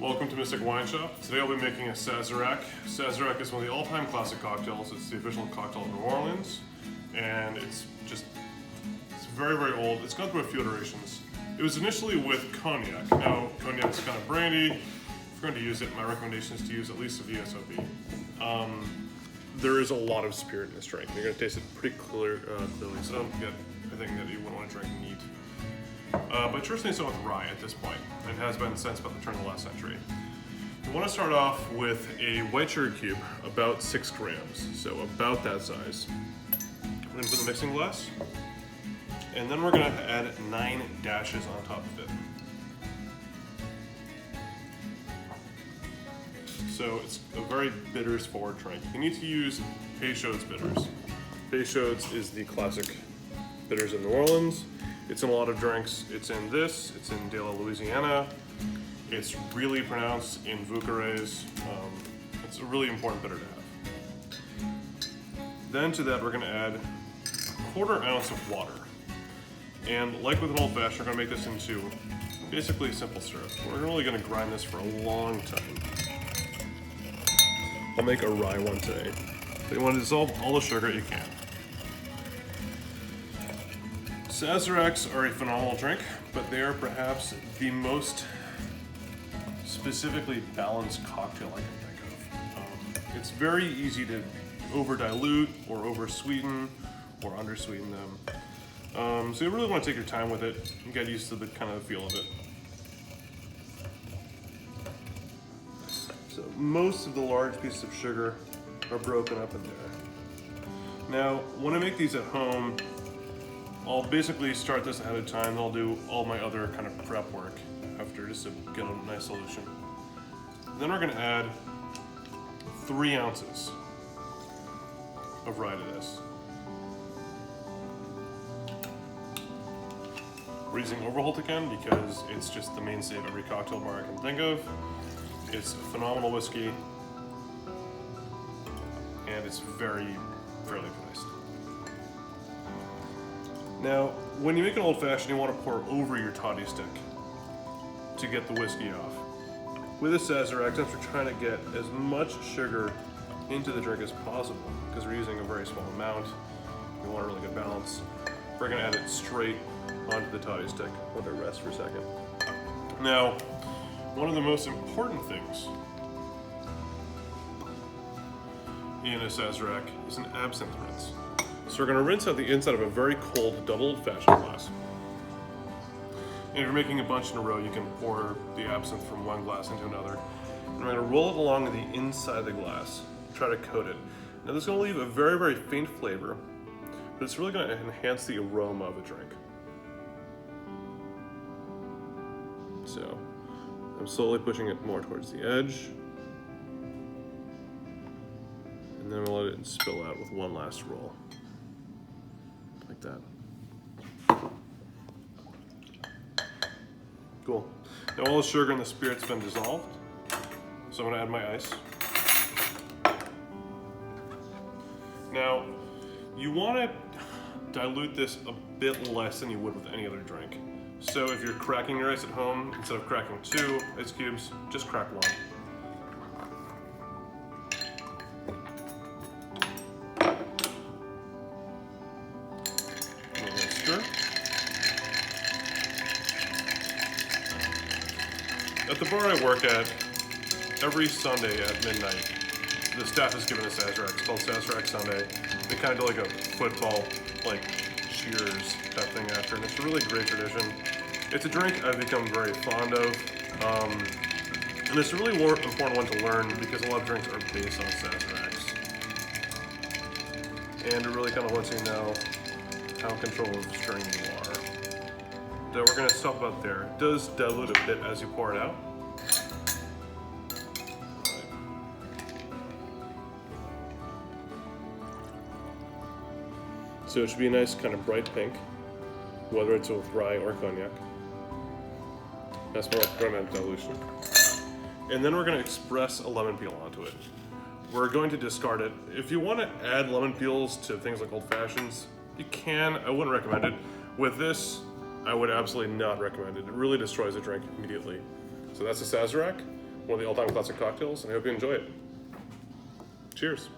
Welcome to Mystic Wine Shop. Today I'll be making a Sazerac. Sazerac is one of the all-time classic cocktails. It's the official cocktail of New Orleans, and it's very, very old. It's gone through a few iterations. It was initially with cognac. Now, cognac is kind of brandy. If you're going to use it, my recommendation is to use at least a VSOP. There is a lot of spirit in this drink. You're going to taste it pretty clearly, so don't get a thing that you wouldn't want to drink neat. But traditionally so with rye at this point, and has been since about the turn of the last century. You want to start off with a white sugar cube, about 6 grams, so about that size. We're going to put the mixing glass, and then we're going to add 9 dashes on top of it. So it's a very bitters forward drink. You need to use Peychaud's bitters. Peychaud's is the classic bitters of New Orleans. It's in a lot of drinks. It's in this, it's in De La Louisiana. It's really pronounced in Vauquerets. It's a really important bitter to have. Then to that we're gonna add a 1/4 ounce of water. And like with an old fashioned, we're gonna make this into basically a simple syrup. We're really gonna grind this for a long time. I'll make a rye one today. So you wanna dissolve all the sugar you can. Sazeracs are a phenomenal drink, but they are perhaps the most specifically balanced cocktail I can think of. It's very easy to over dilute or over sweeten or undersweeten them. So you really want to take your time with it and get used to the kind of feel of it. So most of the large pieces of sugar are broken up in there. Now, when I make these at home, I'll basically start this ahead of time, and I'll do all my other kind of prep work after just to get a nice solution. Then we're gonna add 3 ounces of rye to this. We're using Overholt again because it's just the mainstay of every cocktail bar I can think of. It's a phenomenal whiskey, and it's fairly priced. Now, when you make an old fashioned, you want to pour over your toddy stick to get the whiskey off. With a Sazerac, since we're trying to get as much sugar into the drink as possible, because we're using a very small amount, we want a really good balance, we're going to add it straight onto the toddy stick. Let it rest for a second. Now, one of the most important things in a Sazerac is an absinthe rinse. So we're going to rinse out the inside of a very cold double old-fashioned glass. And if you're making a bunch in a row, you can pour the absinthe from one glass into another. And we're going to roll it along the inside of the glass, try to coat it. Now this is going to leave a very, very faint flavor, but it's really going to enhance the aroma of the drink. So I'm slowly pushing it more towards the edge. And then we'll let it spill out with one last roll. Like that. Cool. Now all the sugar and the spirit's been dissolved, so I'm gonna add my ice. Now, you wanna dilute this a bit less than you would with any other drink. So if you're cracking your ice at home, instead of cracking 2 ice cubes, just crack 1. At the bar I work at, every Sunday at midnight, the staff is given a Sazerac. It's called Sazerac Sunday. They kind of do like a football, cheers type thing after, and it's a really great tradition. It's a drink I've become very fond of, and it's a really important one to learn because a lot of drinks are based on Sazeracs. And it really kind of lets you know how in control of strain you are. So we're going to stop about there. It does dilute a bit as you pour it out. Right. So it should be a nice kind of bright pink, whether it's with rye or cognac. That's more like permanent dilution. And then we're going to express a lemon peel onto it. We're going to discard it. If you want to add lemon peels to things like old fashions, you can. I wouldn't recommend it. With this, I would absolutely not recommend it. It really destroys the drink immediately. So that's a Sazerac. one of the all-time classic cocktails, and I hope you enjoy it. Cheers.